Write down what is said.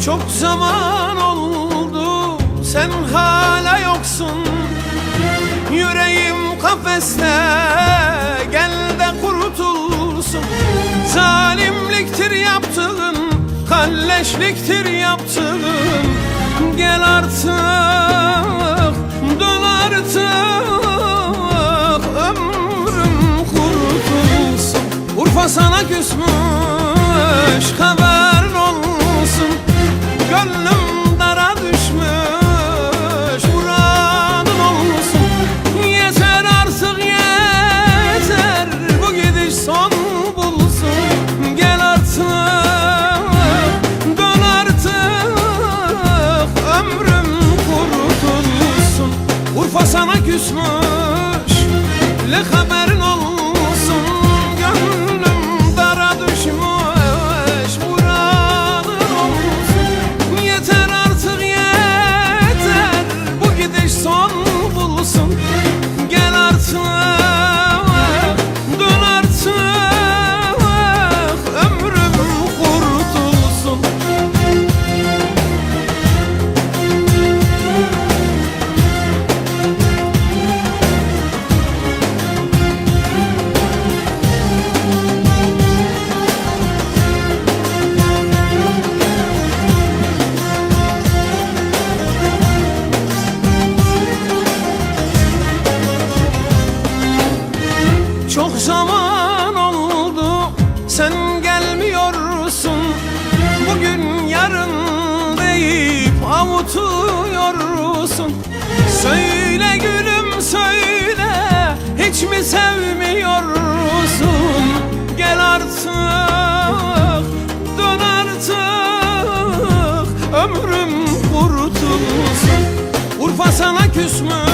Çok zaman oldu sen hala yoksun. Yüreğim kafeste, gel de kurtulsun. Zalimliktir yaptığın, kalleşliktir yaptığın. Gel artık, dön artık, ömrüm kurtulsun. Urfa sana küsmüş, haberin olsun. Gönlüm dara düşmüş, muradın olsun. Yeter artık yeter, bu gidiş son bulsun. Gel artık, dön artık, ömrüm kurtulsun. Urfa sana küsmüş, le haberin olsun. Gönlüm dara düşmüş, muradın olsun. Yeter artık yeter, bu gidiş son bulsun. Gel artık, dön artık, ömrüm kurtulsun. Çok zaman oldu sen gelmiyorsun. Bugün yarın deyip avutuyorsun. Söyle gülüm söyle, hiç mi sevmiyorsun? Gel artık, dön artık, ömrüm kurtulsun. Urfa sana küsmüş,